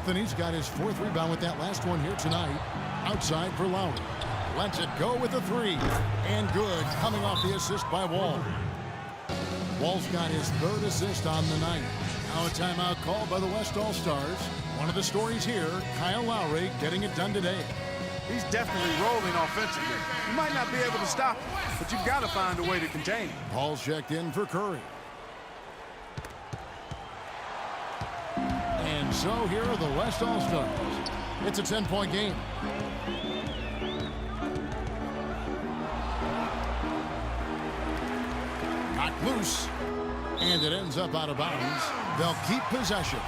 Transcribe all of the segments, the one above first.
Anthony's got his 4th rebound with that last one here tonight. Outside for Lowry. Lets it go with the 3. And good, coming off the assist by Wall. Wall's got his 3rd assist on the night. Now a timeout called by the West All-Stars. One of the stories here, Kyle Lowry getting it done today. He's definitely rolling offensively. You might not be able to stop him, but you've got to find a way to contain him. Paul's checked in for Curry. And so here are the West All-Stars. It's a 10-point game. Knocked loose. And it ends up out of bounds. They'll keep possession.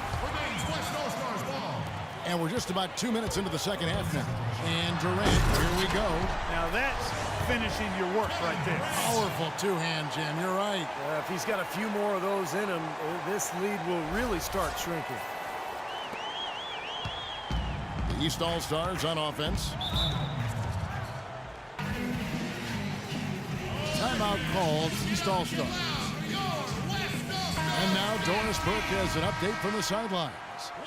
And we're just about 2 minutes into the second half now. And Durant, here we go. Now that's finishing your work right there. Powerful two-hand jam, you're right. If he's got a few more of those in him, this lead will really start shrinking. The East All-Stars on offense. Timeout called, East All-Stars. And now Doris Burke has an update from the sidelines.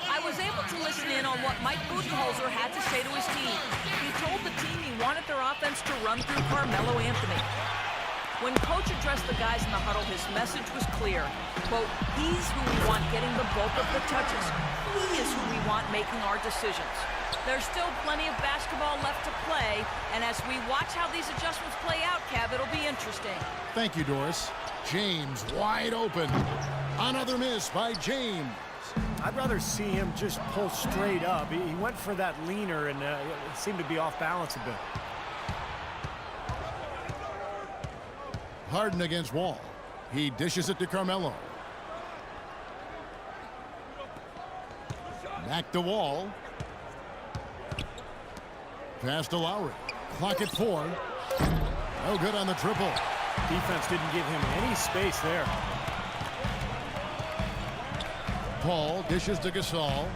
I was able to listen in on what Mike Budenholzer had to say to his team. He told the team he wanted their offense to run through Carmelo Anthony. When Coach addressed the guys in the huddle, his message was clear. Quote, he's who we want getting the bulk of the touches. He is who we want making our decisions. There's still plenty of basketball left to play, and as we watch how these adjustments play out, Kev, it'll be interesting. Thank you, Doris. James wide open. Another miss by James. I'd rather see him just pull straight up. He went for that leaner and it seemed to be off balance a bit. Harden against Wall. He dishes it to Carmelo. Back to Wall. Pass to Lowry. Clock at 4. No good on the triple. Defense didn't give him any space there. Paul dishes to Gasol.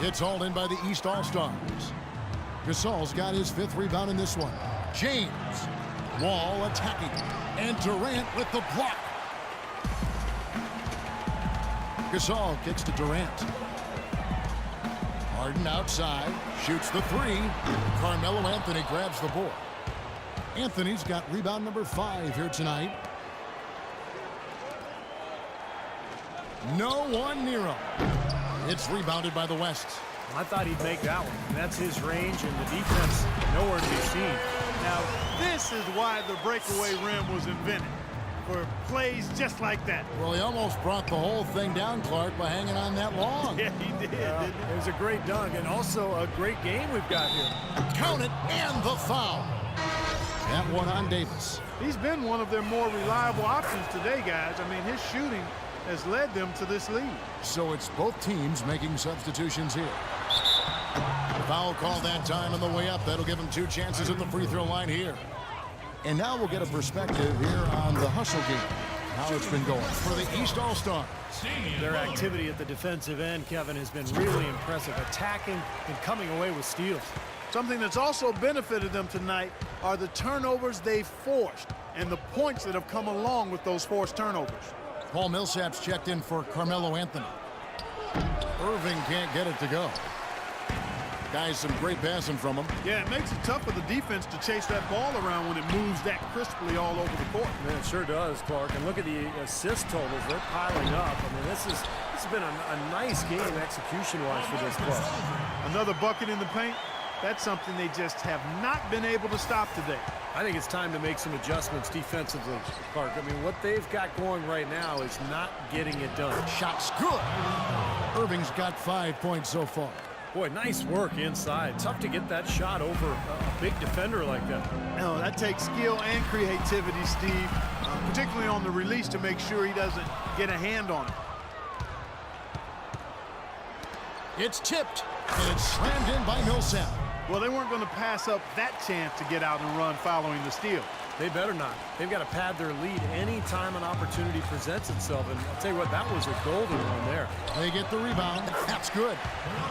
It's hauled in by the East All-Stars. Gasol's got his 5th rebound in this one. James. Wall attacking. And Durant with the block. Gasol kicks to Durant. Harden outside. Shoots the 3. Carmelo Anthony grabs the board. Anthony's got rebound number 5 here tonight. No one near him. It's rebounded by the West. I thought he'd make that one. That's his range, and the defense nowhere to be seen. Now, this is why the breakaway rim was invented, for plays just like that. Well, he almost brought the whole thing down, Clark, by hanging on that long. Yeah, he did, didn't he? It was a great dunk, and also a great game we've got here. Count it, and the foul. That one on Davis. He's been one of their more reliable options today, guys. I mean, his shooting has led them to this lead. So it's both teams making substitutions here. Foul call that time on the way up. That'll give them 2 chances at the free throw line here. And now we'll get a perspective here on the hustle game. How it's been going for the East All-Stars. Their activity at the defensive end, Kevin, has been really impressive. Attacking and coming away with steals. Something that's also benefited them tonight are the turnovers they've forced and the points that have come along with those forced turnovers. Paul Millsap's checked in for Carmelo Anthony. Irving can't get it to go. Guys, some great passing from him. Yeah, it makes it tough for the defense to chase that ball around when it moves that crisply all over the court. Man, it sure does, Clark. And look at the assist totals. They're piling up. I mean, this has been a nice game execution-wise for this club. Another bucket in the paint. That's something they just have not been able to stop today. I think it's time to make some adjustments defensively, Clark. I mean, what they've got going right now is not getting it done. Shot's good. Irving's got 5 points so far. Boy, nice work inside. Tough to get that shot over a big defender like that. No, that takes skill and creativity, Steve, particularly on the release to make sure he doesn't get a hand on it. It's tipped, and it's slammed in by Millsap. Well, they weren't going to pass up that chance to get out and run following the steal. They better not. They've got to pad their lead anytime an opportunity presents itself. And I'll tell you what, that was a golden one there. They get the rebound. That's good.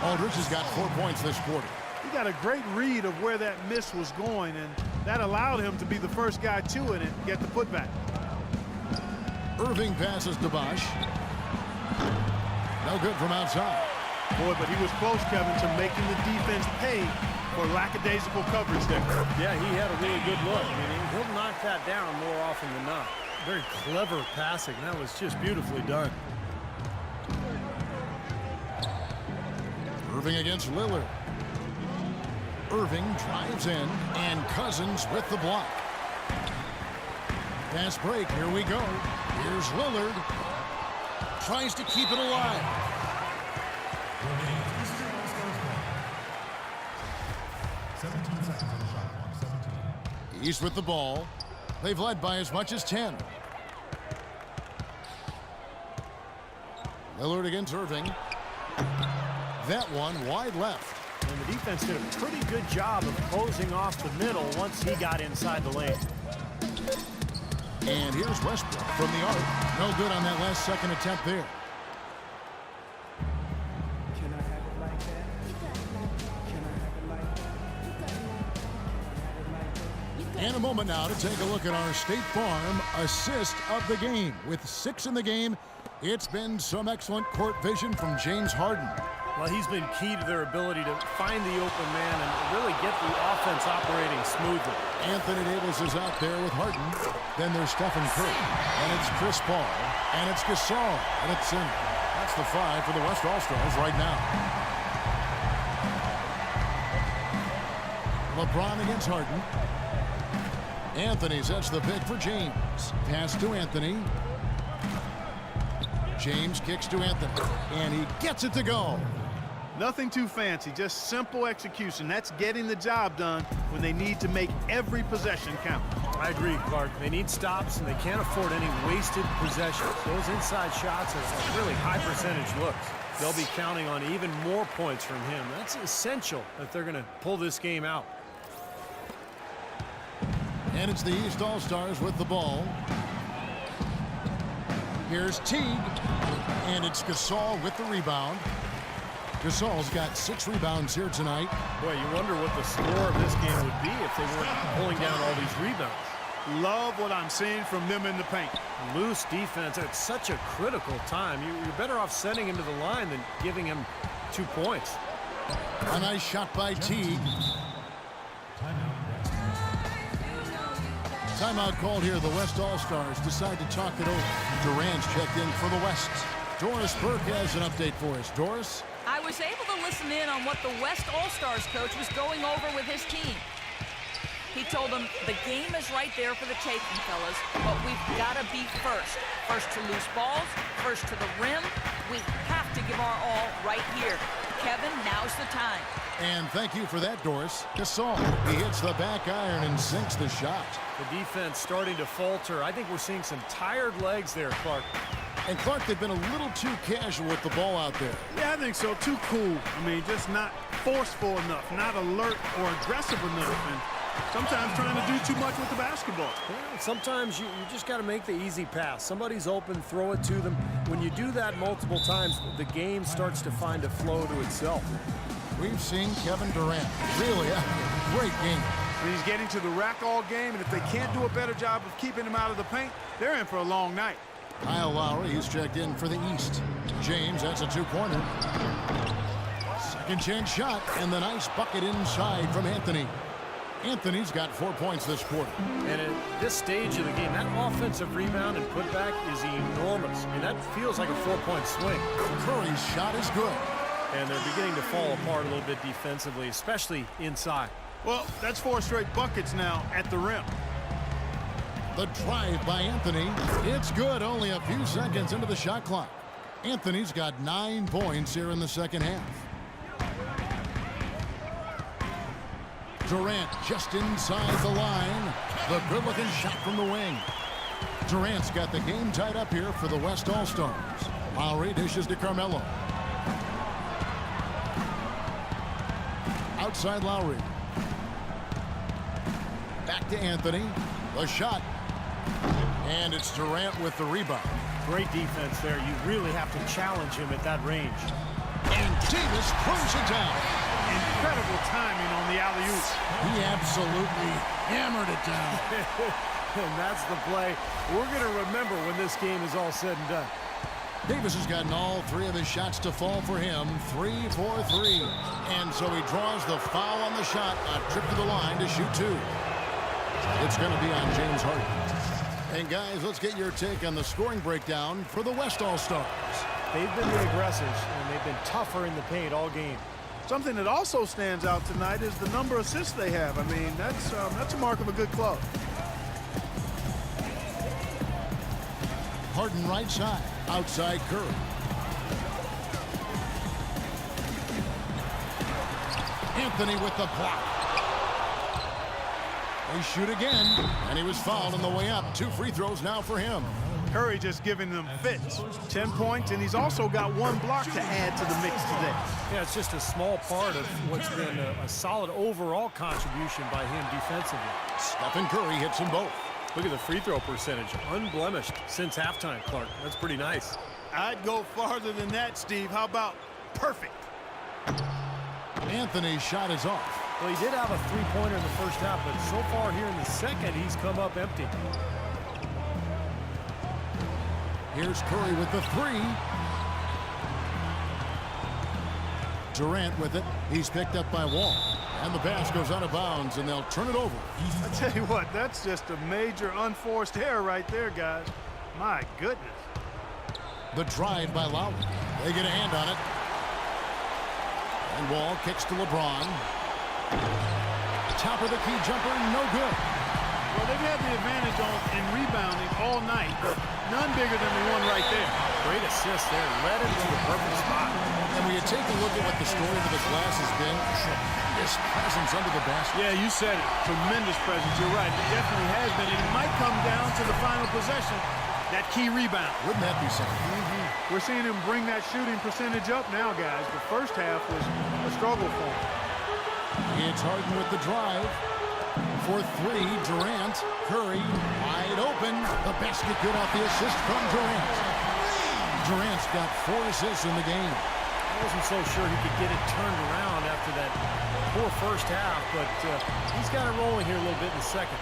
Aldridge has got 4 points this quarter. He got a great read of where that miss was going, and that allowed him to be the first guy to it and get the putback. Irving passes to Bosch. No good from outside. Boy, but he was close, Kevin, to making the defense pay for lackadaisical coverage there. Yeah, he had a really good look. I mean, he'll knock that down more often than not. Very clever passing. That was just beautifully done. Irving against Lillard. Irving drives in, and Cousins with the block. Fast break, here we go. Here's Lillard. Tries to keep it alive. East with the ball. They've led by as much as 10. Lillard against Irving. That one wide left. And the defense did a pretty good job of closing off the middle once he got inside the lane. And here's Westbrook from the arc. No good on that last second attempt there. And a moment now to take a look at our State Farm assist of the game. With 6 in the game, it's been some excellent court vision from James Harden. Well, he's been key to their ability to find the open man and really get the offense operating smoothly. Anthony Davis is out there with Harden. Then there's Stephen Curry. And it's Chris Paul. And it's Gasol. And it's in. That's the 5 for the West All-Stars right now. LeBron against Harden. Anthony sets the pick for James. Pass to Anthony. James kicks to Anthony. And he gets it to go. Nothing too fancy, just simple execution. That's getting the job done when they need to make every possession count. I agree, Clark. They need stops, and they can't afford any wasted possessions. Those inside shots are really high percentage looks. They'll be counting on even more points from him. That's essential if they're going to pull this game out. And it's the East All-Stars with the ball. Here's Teague. And it's Gasol with the rebound. Gasol's got 6 rebounds here tonight. Boy, you wonder what the score of this game would be if they weren't pulling down all these rebounds. Love what I'm seeing from them in the paint. Loose defense at such a critical time. You're better off sending him to the line than giving him 2 points. A nice shot by Teague. Timeout called here. The West All-Stars decide to talk it over. Durant's checked in for the West. Doris Burke has an update for us. Doris? I was able to listen in on what the West All-Stars coach was going over with his team. He told them the game is right there for the taking, fellas, but we've got to be first. First to loose balls, first to the rim. We have to give our all right here. Kevin, now's the time. And thank you for that, Doris. Gasol, he hits the back iron and sinks the shot. The defense starting to falter. I think we're seeing some tired legs there, Clark. And Clark, they've been a little too casual with the ball out there. Yeah, I think so. Too cool. I mean, just not forceful enough, not alert or aggressive enough, and sometimes trying to do too much with the basketball. Well, sometimes you just got to make the easy pass. Somebody's open, throw it to them. When you do that multiple times, the game starts to find a flow to itself. We've seen Kevin Durant really have a great game. He's getting to the rack all game, and if they can't do a better job of keeping him out of the paint, they're in for a long night. Kyle Lowry, he's checked in for the East. James, that's a 2-pointer. Second chance shot, and the nice bucket inside from Anthony. Anthony's got 4 points this quarter. And at this stage of the game, that offensive rebound and putback is enormous. I mean, that feels like a 4-point swing. Curry's shot is good. And they're beginning to fall apart a little bit defensively, especially inside. Well, that's 4 straight buckets now at the rim. The drive by Anthony. It's good, only a few seconds into the shot clock. Anthony's got 9 points here in the second half. Durant just inside the line. The good-looking shot from the wing. Durant's got the game tied up here for the West All-Stars. Lowry dishes to Carmelo. Outside Lowry. Back to Anthony. The shot. And it's Durant with the rebound. Great defense there. You really have to challenge him at that range. And Davis throws it down. Incredible timing on the alley-oop. He absolutely hammered it down. And that's the play we're going to remember when this game is all said and done. Davis has gotten all 3 of his shots to fall for him. 3 for 3. And so he draws the foul on the shot. A trip to the line to shoot 2. It's going to be on James Harden. And guys, let's get your take on the scoring breakdown for the West All-Stars. They've been the aggressors, and they've been tougher in the paint all game. Something that also stands out tonight is the number of assists they have. I mean, that's a mark of a good club. Harden right side. Outside Curry. Anthony with the block. They shoot again, and he was fouled on the way up. 2 free throws now for him. Curry just giving them fits. 10 points, and he's also got 1 block to add to the mix today. Yeah, it's just a small part of what's been a solid overall contribution by him defensively. Stephen Curry hits them both. Look at the free throw percentage. Unblemished since halftime, Clark. That's pretty nice. I'd go farther than that, Steve. How about perfect? Anthony's shot is off. Well, he did have a three-pointer in the first half, but so far here in the second, he's come up empty. Here's Curry with the 3. Durant with it. He's picked up by Wall. And the pass goes out of bounds, and they'll turn it over. I tell you what, that's just a major unforced error right there, guys. My goodness. The drive by Lowry. They get a hand on it. And Wall kicks to LeBron. Top of the key jumper, no good. Well, they've had the advantage in rebounding all night, but none bigger than the one right there. Great assist there. Led him to the perfect spot. And when you take a look at what the story of the class has been, tremendous presence under the basket. Yeah, you said it. Tremendous presence. You're right. It definitely has been. It might come down to the final possession, that key rebound. Wouldn't that be something? We're seeing him bring that shooting percentage up now, guys. The first half was a struggle for him. It's Harden with the drive. For 3, Durant. Curry wide open. The basket good off the assist from Durant. Durant's got 4 assists in the game. I wasn't so sure he could get it turned around after that poor first half, but he's got it rolling here a little bit in the second.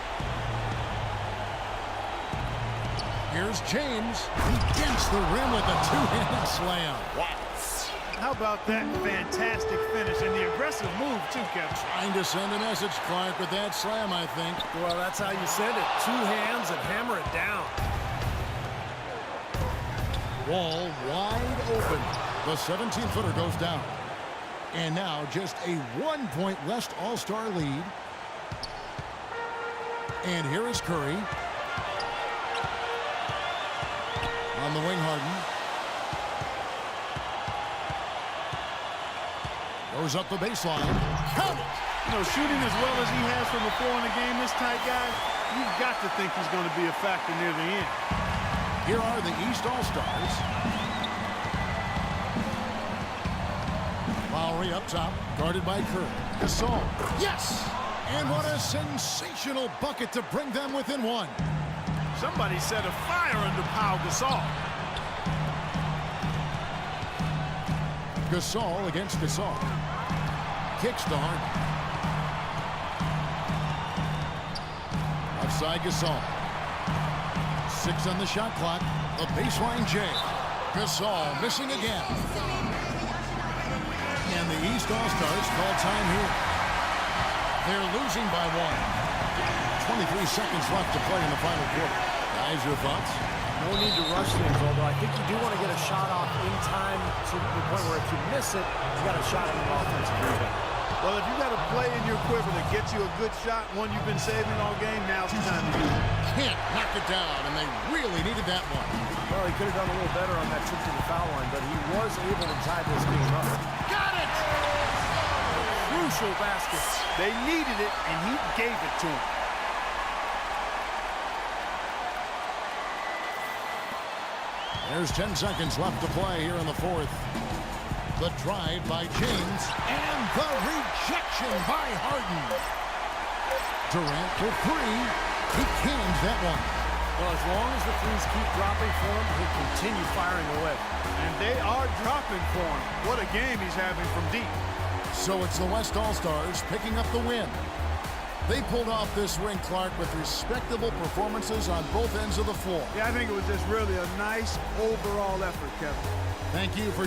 Here's James. He gets the rim with a 2-handed slam. Wow. How about that fantastic finish and the aggressive move, too, Kevin? Trying to send a message, Clark, with that slam, I think. Well, that's how you send it. 2 hands and hammer it down. Wall wide open. The 17-footer goes down. And now just a 1-point West All-Star lead. And here is Curry. On the wing, Harden. Goes up the baseline. Count it! You know, shooting as well as he has from before in the game, this tight guy, you've got to think he's going to be a factor near the end. Here are the East All-Stars. Lowry up top, guarded by Curry. Gasol. Yes! And what a sensational bucket to bring them within 1. Somebody set a fire under Pau Gasol. Gasol against Gasol. Kicks to Harden. Outside Gasol. 6 on the shot clock. The baseline J. Gasol missing again. And the East All-Stars call time here. They're losing by 1. 23 seconds left to play in the final quarter. Guys, your thoughts? No need to rush things, although I think you do want to get a shot off in time to the point where if you miss it, you got a shot in the offensive rebound. Well, if you got a play in your quiver that gets you a good shot, one you've been saving all game, now's the time to use it. Can't knock it down, and they really needed that one. Well, he could have done a little better on that trip to the foul line, but he was able to tie this game up. Got it! Crucial basket. They needed it, and he gave it to them. There's 10 seconds left to play here in the 4th. The drive by James, and the rejection by Harden. Durant for 3. He cans that one. Well, as long as the threes keep dropping for him, he'll continue firing away. And they are dropping for him. What a game he's having from deep. So it's the West All-Stars picking up the win. They pulled off this win, Clark, with respectable performances on both ends of the floor. Yeah, I think it was just really a nice overall effort, Kevin. Thank you for